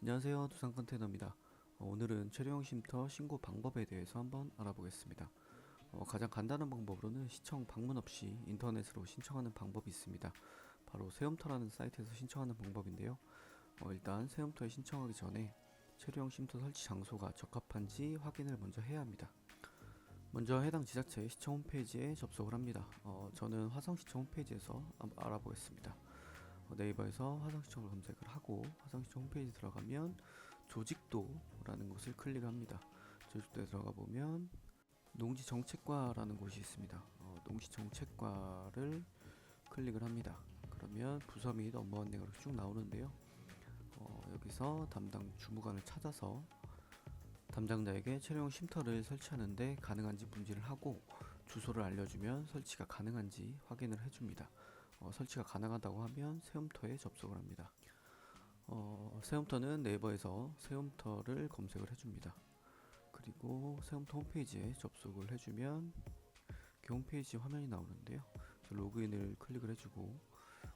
안녕하세요, 두산 컨테이너입니다. 오늘은 체류형 쉼터 신고 방법에 대해서 한번 알아보겠습니다. 가장 간단한 방법으로는 시청 방문 없이 인터넷으로 신청하는 방법이 있습니다. 바로 세움터라는 사이트에서 신청하는 방법인데요. 일단 세움터에 신청하기 전에 체류형 쉼터 설치 장소가 적합한지 확인을 먼저 해야 합니다. 먼저 해당 지자체 시청 홈페이지에 접속을 합니다. 저는 화성시청 홈페이지에서 알아보겠습니다. 네이버에서 화성시청을 검색을 하고 화성시청 홈페이지 들어가면 조직도라는 곳을 클릭합니다. 조직도에 들어가 보면 농지정책과라는 곳이 있습니다. 농지정책과를 클릭을 합니다. 그러면 부서 및 업무 안내가 쭉 나오는데요. 여기서 담당 주무관을 찾아서 담당자에게 체류형 쉼터를 설치하는데 가능한지 문의를 하고 주소를 알려주면 설치가 가능한지 확인을 해줍니다. 설치가 가능하다고 하면 세움터에 접속을 합니다. 세움터는 네이버에서 세움터를 검색을 해줍니다. 그리고 세움터 홈페이지에 접속을 해주면 그 홈페이지 화면이 나오는데요. 로그인을 클릭을 해주고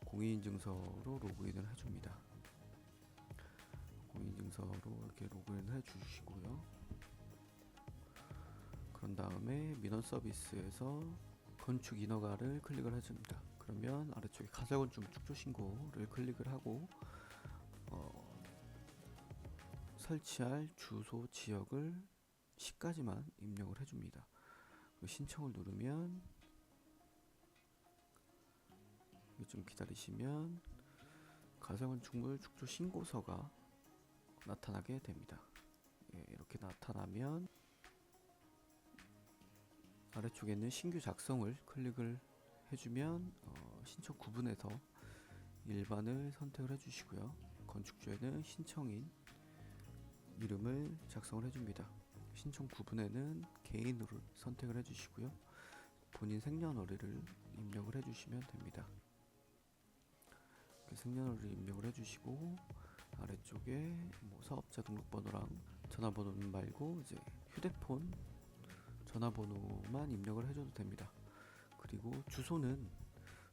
공인인증서로 로그인을 해줍니다. 공인인증서로 이렇게 로그인을 해주시고요. 그런 다음에 민원 서비스에서 건축 인허가를 클릭을 해줍니다. 그러면 아래쪽에 가설건축 축조 신고를 클릭을 하고 설치할 주소 지역을 시까지만 입력을 해줍니다. 신청을 누르면 좀 기다리시면 가설건축물 축조 신고서가 나타나게 됩니다. 이렇게 나타나면 아래쪽에 있는 신규 작성을 클릭을 해주면 신청 구분에서 일반을 선택을 해주시고요. 건축주에는 신청인 이름을 작성을 해줍니다. 신청 구분에는 개인으로 선택을 해주시고요. 본인 생년월일을 입력을 해주시면 됩니다. 생년월일 입력을 해주시고 아래쪽에 사업자 등록번호랑 전화번호 말고 이제 휴대폰 전화번호만 입력을 해줘도 됩니다. 그리고 주소는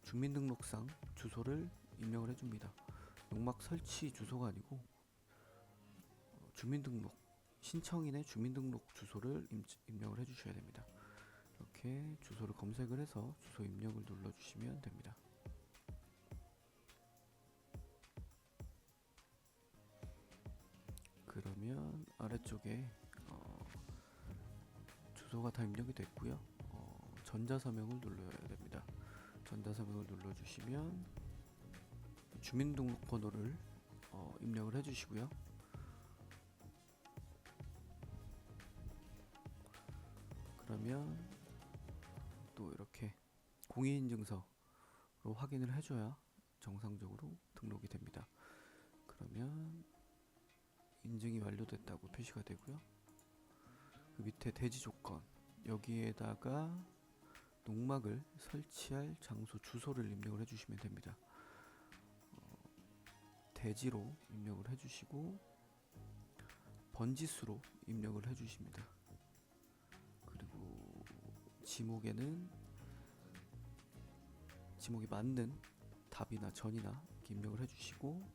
주민등록상 주소를 입력을 해줍니다. 농막 설치 주소가 아니고 주민등록 신청인의 주민등록 주소를 입력을 해주셔야 됩니다. 이렇게 주소를 검색을 해서 주소 입력을 눌러주시면 됩니다. 그러면 아래쪽에 주소가 다 입력이 됐고요. 전자서명을 눌러야 됩니다. 전자서명을 눌러주시면 주민등록번호를 입력을 해주시고요. 그러면 또 이렇게 공인인증서로 확인을 해줘야 정상적으로 등록이 됩니다. 그러면 인증이 완료됐다고 표시가 되고요. 그 밑에 대지 조건 여기에다가 농막을 설치할 장소 주소를 입력을 해주시면 됩니다. 대지로 입력을 해주시고 번지수로 입력을 해주십니다. 그리고 지목에는 지목이 맞는 답이나 전이나 입력을 해주시고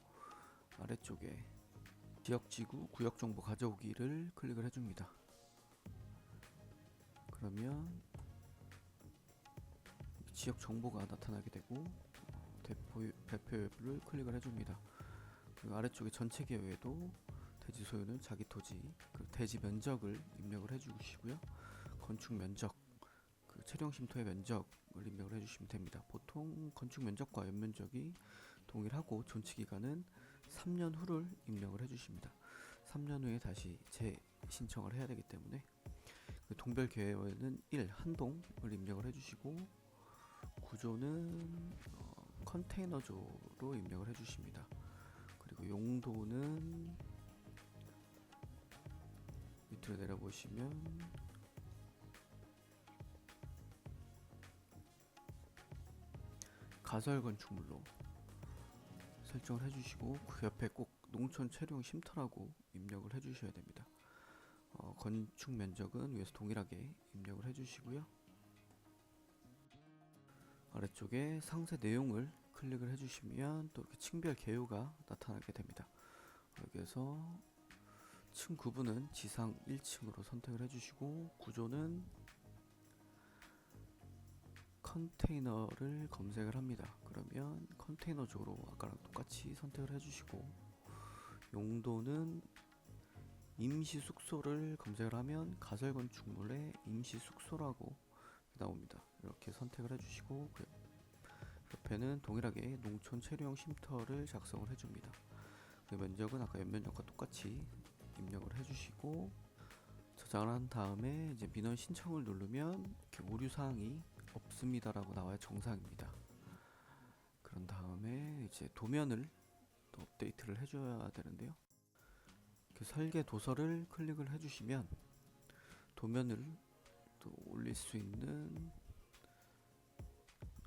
아래쪽에 지역지구 구역정보 가져오기를 클릭을 해줍니다. 그러면 지역 정보가 나타나게 되고 배표 여부를 클릭을 해줍니다. 그리고 아래쪽에 전체 계획에도 대지 소유는 자기 토지, 그 대지 면적을 입력을 해주시고요. 건축 면적, 그 체류형 쉼터의 면적을 입력을 해주시면 됩니다. 보통 건축 면적과 연면적이 동일하고 존치 기간은 3년 후를 입력을 해주십니다. 3년 후에 다시 재신청을 해야 되기 때문에 그 동별 계획에는 1 한동을 입력을 해주시고 구조는 컨테이너조로 입력을 해주십니다. 그리고 용도는 밑으로 내려보시면 가설 건축물로 설정을 해주시고 그 옆에 꼭 농촌 체류형 쉼터라고 입력을 해주셔야 됩니다. 건축 면적은 위에서 동일하게 입력을 해주시고요. 아래쪽에 상세 내용을 클릭을 해주시면 또 이렇게 층별 개요가 나타나게 됩니다. 여기에서 층 구분은 지상 1층으로 선택을 해주시고, 구조는 컨테이너를 검색을 합니다. 그러면 컨테이너 쪽으로 아까랑 똑같이 선택을 해주시고, 용도는 임시 숙소를 검색을 하면 가설 건축물의 임시 숙소라고 나옵니다. 이렇게 선택을 해주시고, 그 옆에는 동일하게 농촌 체류용 쉼터를 작성을 해줍니다. 그 면적은 아까 연면적과 똑같이 입력을 해주시고, 저장을 한 다음에 이제 민원 신청을 누르면 이렇게 오류 사항이 없습니다라고 나와야 정상입니다. 그런 다음에 이제 도면을 또 업데이트를 해줘야 되는데요. 이렇게 설계 도서를 클릭을 해주시면 도면을 또 올릴 수 있는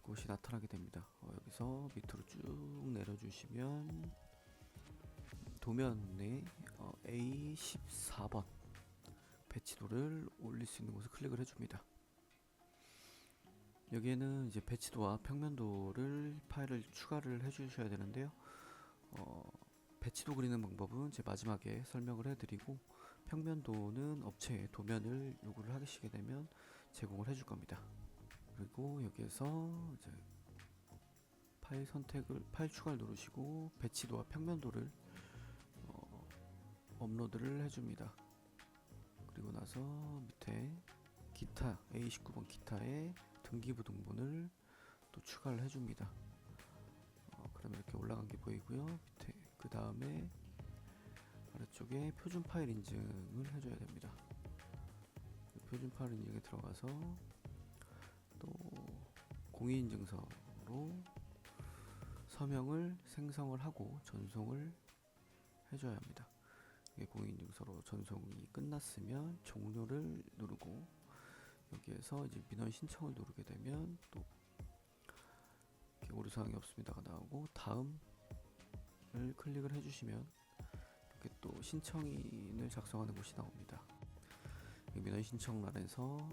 곳이 나타나게 됩니다. 여기서 밑으로 쭉 내려주시면 도면에 A14번 배치도를 올릴 수 있는 곳을 클릭을 해줍니다. 여기에는 이제 배치도와 평면도를 파일을 추가를 해주셔야 되는데요. 배치도 그리는 방법은 제 마지막에 설명을 해드리고, 평면도는 업체에 도면을 요구를 하시게 되면 제공을 해줄 겁니다. 그리고 여기에서 이제 파일 추가를 누르시고 배치도와 평면도를 업로드를 해줍니다. 그리고 나서 밑에 기타 A19번 기타에 등기부등본을 또 추가를 해줍니다. 그러면 이렇게 올라간 게 보이고요. 밑에 그 다음에 아래쪽에 표준 파일 인증을 해줘야 됩니다. 표준 파일 인증에 들어가서 또 공인인증서로 서명을 생성을 하고 전송을 해줘야 합니다. 공인인증서로 전송이 끝났으면 종료를 누르고, 여기에서 이제 민원 신청을 누르게 되면 또 이렇게 오류사항이 없습니다가 나오고, 다음을 클릭을 해주시면 이렇게 또 신청인을 작성하는 곳이 나옵니다. 민원 신청란에서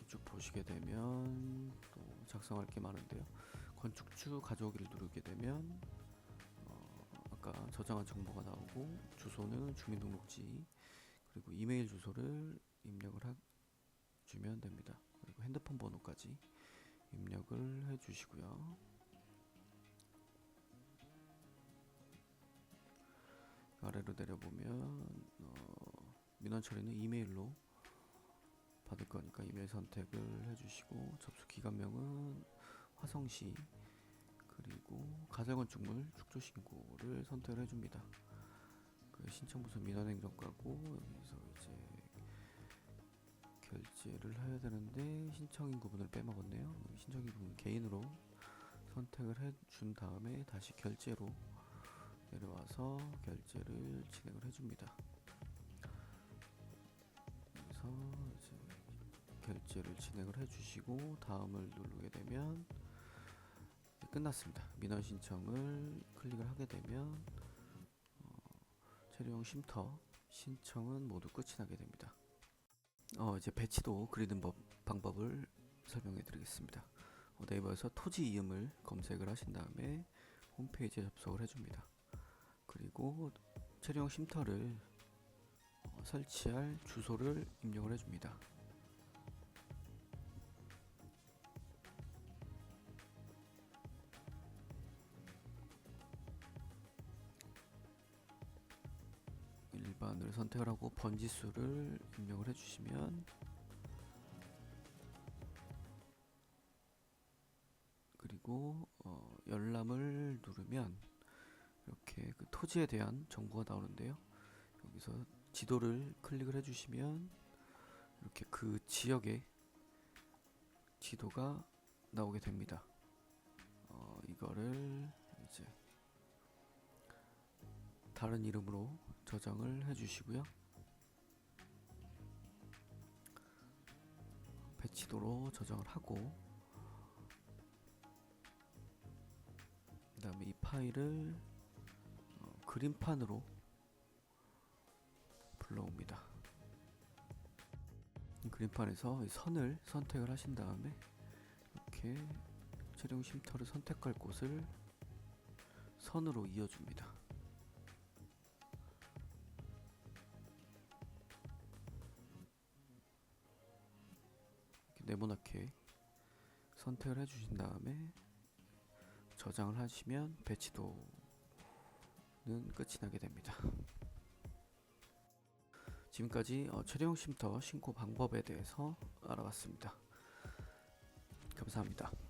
쭉 보시게 되면 또 작성할 게 많은데요. 건축주 가져오기를 누르게 되면 아까 저장한 정보가 나오고, 주소는 주민등록지, 그리고 이메일 주소를 입력을 해주면 됩니다. 그리고 핸드폰 번호까지 입력을 해주시고요. 아래로 내려보면 민원 처리는 이메일로 받을 거니까 이메일 선택을 해주시고, 접수 기관명은 화성시, 그리고 가설건축물 축조신고를 선택을 해줍니다. 그 신청부서 민원행정과고, 여기서 이제 결제를 해야 되는데 신청인 구분을 빼먹었네요. 신청인 구분 개인으로 선택을 해준 다음에 다시 결제로 내려와서 결제를 진행을 해줍니다. 그래서 이제 결제를 진행을 해주시고 다음을 누르게 되면 끝났습니다. 민원 신청을 클릭을 하게 되면 체류용 쉼터 신청은 모두 끝이 나게 됩니다. 이제 배치도 그리는 방법을 설명해 드리겠습니다. 네이버에서 토지 이음을 검색을 하신 다음에 홈페이지에 접속을 해줍니다. 그리고 체류용 쉼터를 설치할 주소를 입력을 해줍니다. 일반을 선택을 하고 번지수를 입력을 해주시면, 그리고 열람을 누르면 이렇게 그 토지에 대한 정보가 나오는데요. 여기서 지도를 클릭을 해주시면 이렇게 그 지역의 지도가 나오게 됩니다. 이거를 이제 다른 이름으로 저장을 해주시고요. 배치도로 저장을 하고, 그 다음에 이 파일을 그림판으로 불러옵니다. 그림판에서 선을 선택을 하신 다음에 이렇게 체류용 쉼터를 선택할 곳을 선으로 이어줍니다. 이렇게 네모나게 선택을 해주신 다음에 저장을 하시면 배치도는 끝이 나게 됩니다. 지금까지 최대형 쉼터 신고 방법에 대해서 알아봤습니다. 감사합니다.